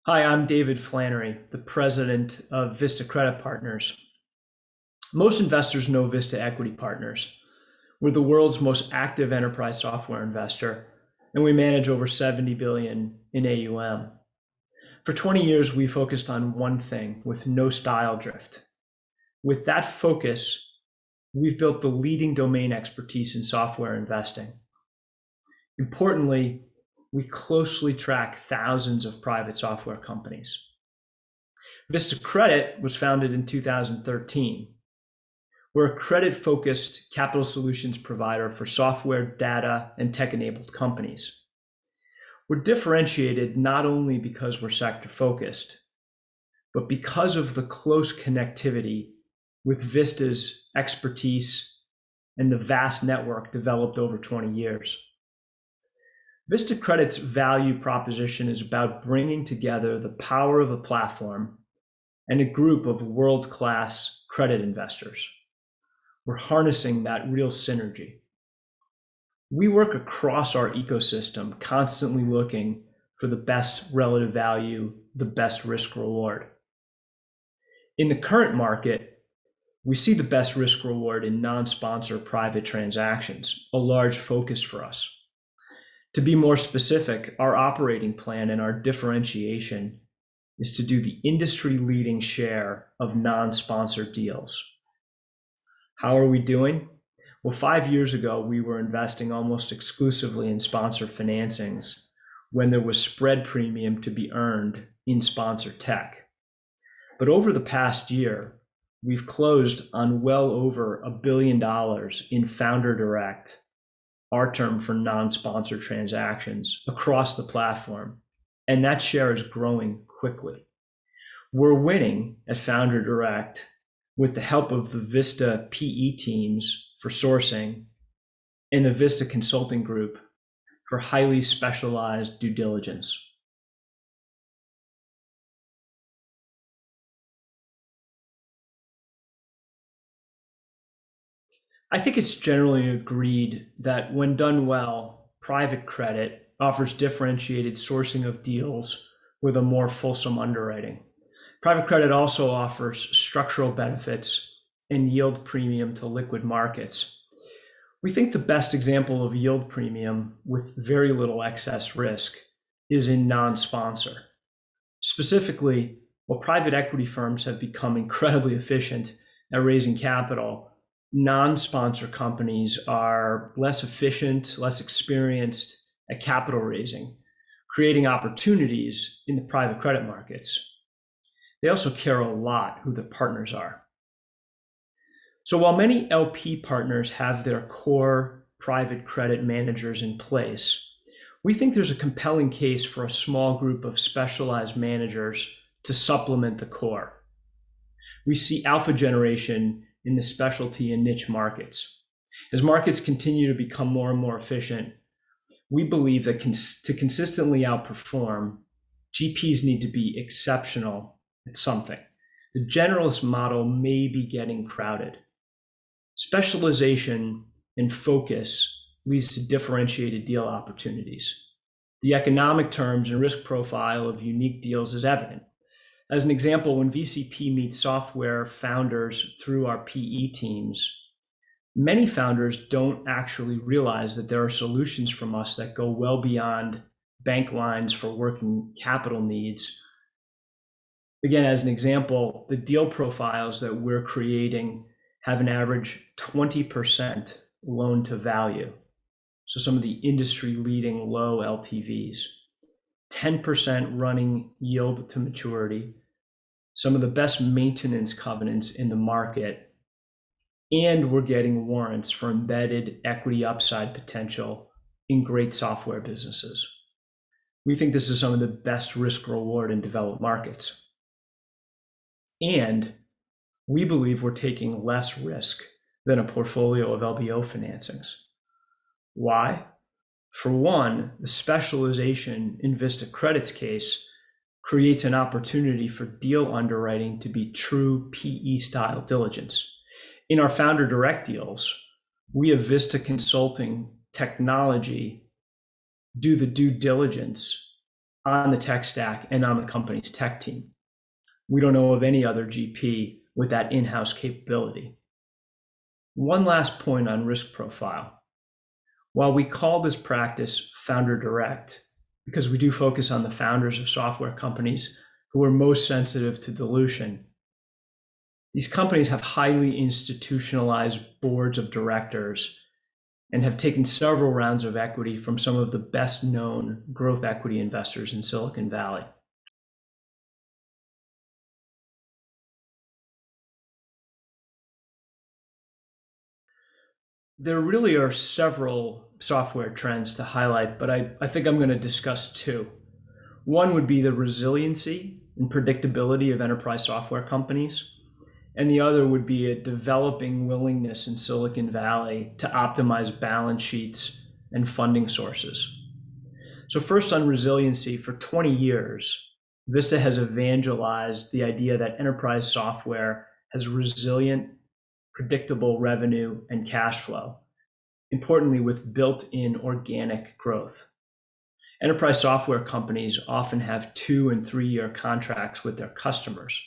Hi, I'm David Flannery, the president of Vista Credit Partners. Most investors know Vista Equity Partners. We're the world's most active enterprise software investor, and we manage over 70 billion in AUM. For 20 years, we focused on one thing with no style drift. With that focus, we've built the leading domain expertise in software investing. Importantly, we closely track thousands of private software companies. Vista Credit was founded in 2013. We're a credit-focused capital solutions provider for software, data, and tech-enabled companies. We're differentiated not only because we're sector-focused, but because of the close connectivity with Vista's expertise and the vast network developed over 20 years. Vista Credit's value proposition is about bringing together the power of a platform and a group of world-class credit investors. We're harnessing that real synergy. We work across our ecosystem, constantly looking for the best relative value, the best risk reward. In the current market, we see the best risk reward in non-sponsor private transactions, a large focus for us. To be more specific, our operating plan and our differentiation is to do the industry-leading share of non-sponsored deals. How are we doing? Well, 5 years ago, we were investing almost exclusively in sponsor financings when there was spread premium to be earned in sponsor tech. But over the past year, we've closed on well over $1 billion in founder direct, our term for non-sponsor transactions, across the platform, and that share is growing quickly. We're winning at Founder Direct with the help of the Vista PE teams for sourcing and the Vista Consulting Group for highly specialized due diligence. I think it's generally agreed that when done well, private credit offers differentiated sourcing of deals with a more fulsome underwriting. Private credit also offers structural benefits and yield premium to liquid markets. We think the best example of yield premium with very little excess risk is in non-sponsor. Specifically, while private equity firms have become incredibly efficient at raising capital, non-sponsor companies are less efficient, less experienced at capital raising, creating opportunities in the private credit markets. They also care a lot who the partners are. So while many LP partners have their core private credit managers in place, we think there's a compelling case for a small group of specialized managers to supplement the core. We see alpha generation in the specialty and niche markets. As markets continue to become more and more efficient, we believe that to consistently outperform, GPs need to be exceptional at something. The generalist model may be getting crowded. Specialization and focus leads to differentiated deal opportunities. The economic terms and risk profile of unique deals is evident. As an example, when VCP meets software founders through our PE teams, many founders don't actually realize that there are solutions from us that go well beyond bank lines for working capital needs. Again, as an example, the deal profiles that we're creating have an average 20% loan to value. So some of the industry leading low LTVs. 10% running yield to maturity, some of the best maintenance covenants in the market, and we're getting warrants for embedded equity upside potential in great software businesses. We think this is some of the best risk reward in developed markets. And we believe we're taking less risk than a portfolio of LBO financings. Why? For one, the specialization in Vista Credit's case creates an opportunity for deal underwriting to be true PE-style diligence. In our founder direct deals, we have Vista Consulting technology do the due diligence on the tech stack and on the company's tech team. We don't know of any other GP with that in-house capability. One last point on risk profile. While we call this practice founder direct, because we do focus on the founders of software companies who are most sensitive to dilution, these companies have highly institutionalized boards of directors and have taken several rounds of equity from some of the best known growth equity investors in Silicon Valley. There really are several software trends to highlight, but I think I'm going to discuss two. One would be the resiliency and predictability of enterprise software companies, and the other would be a developing willingness in Silicon Valley to optimize balance sheets and funding sources. So first on resiliency, for 20 years, Vista has evangelized the idea that enterprise software has resilient, predictable revenue and cash flow, importantly with built-in organic growth. Enterprise software companies often have 2- and 3-year contracts with their customers,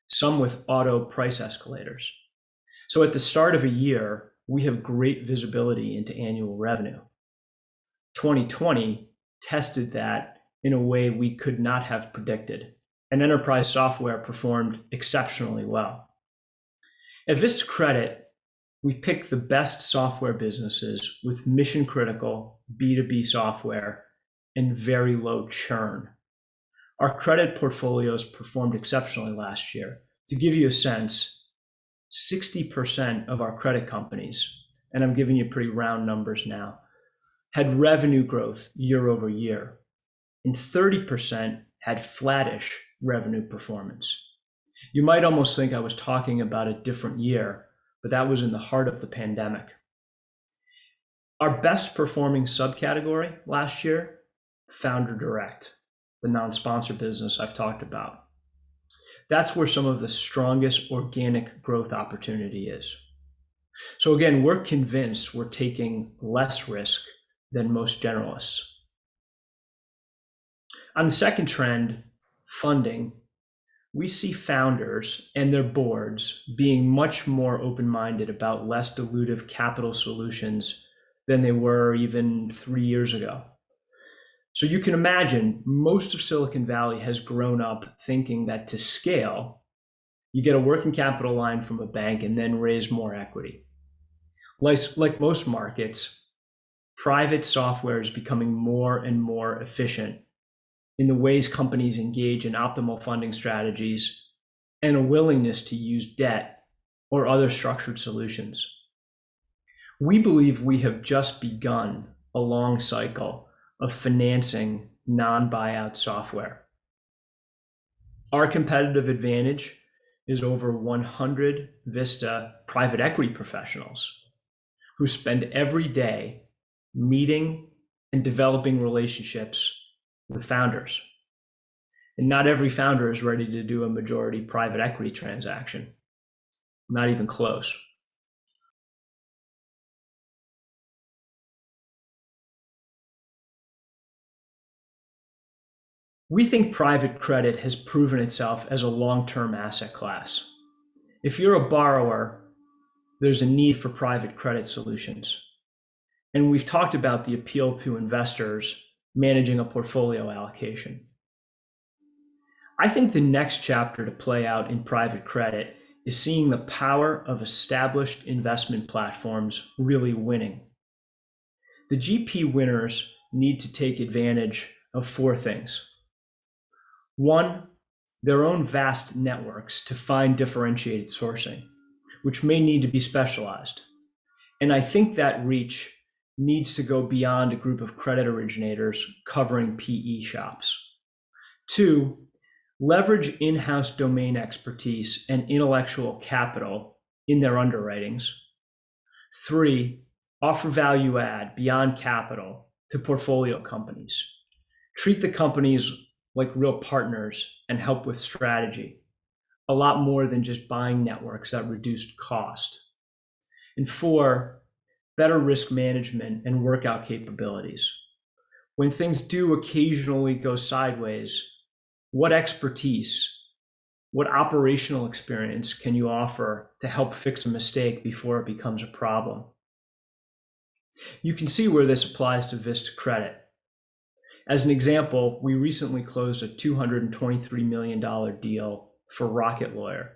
some with auto price escalators. So at the start of a year, we have great visibility into annual revenue. 2020 tested that in a way we could not have predicted, and enterprise software performed exceptionally well. At Vista Credit, we pick the best software businesses with mission-critical B2B software and very low churn. Our credit portfolios performed exceptionally last year. To give you a sense, 60% of our credit companies, and I'm giving you pretty round numbers now, had revenue growth year over year, and 30% had flattish revenue performance. You might almost think I was talking about a different year, but that was in the heart of the pandemic. Our best performing subcategory last year, founder direct, the non-sponsor business I've talked about. That's where some of the strongest organic growth opportunity is. So again, we're convinced we're taking less risk than most generalists. On the second trend, funding, we see founders and their boards being much more open-minded about less dilutive capital solutions than they were even 3 years ago. So you can imagine most of Silicon Valley has grown up thinking that to scale, you get a working capital line from a bank and then raise more equity. Like most markets, private software is becoming more and more efficient in the ways companies engage in optimal funding strategies and a willingness to use debt or other structured solutions. We believe we have just begun a long cycle of financing non-buyout software. Our competitive advantage is over 100 Vista private equity professionals who spend every day meeting and developing relationships with founders. And not every founder is ready to do a majority private equity transaction, not even close. We think private credit has proven itself as a long-term asset class. If you're a borrower, there's a need for private credit solutions. And we've talked about the appeal to investors managing a portfolio allocation. I think the next chapter to play out in private credit is seeing the power of established investment platforms really winning. The GP winners need to take advantage of 4 things. 1, their own vast networks to find differentiated sourcing, which may need to be specialized. And I think that reach needs to go beyond a group of credit originators covering PE shops. 2, leverage in-house domain expertise and intellectual capital in their underwritings. 3, offer value add beyond capital to portfolio companies. Treat the companies like real partners and help with strategy, a lot more than just buying networks that reduced cost. And 4, better risk management and workout capabilities. when things do occasionally go sideways, what expertise, what operational experience can you offer to help fix a mistake before it becomes a problem? You can see where this applies to Vista Credit. As an example, we recently closed a $223 million deal for Rocket Lawyer,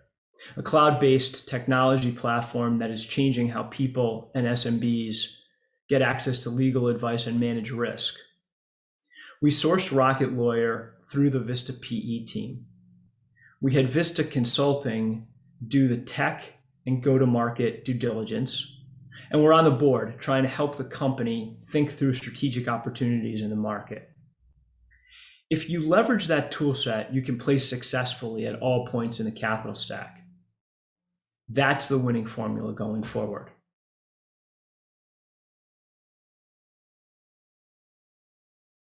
a cloud-based technology platform that is changing how people and SMBs get access to legal advice and manage risk. We sourced Rocket Lawyer through the Vista PE team. We had Vista Consulting do the tech and go-to-market due diligence, and we're on the board trying to help the company think through strategic opportunities in the market. If you leverage that tool set, you can play successfully at all points in the capital stack. That's the winning formula going forward.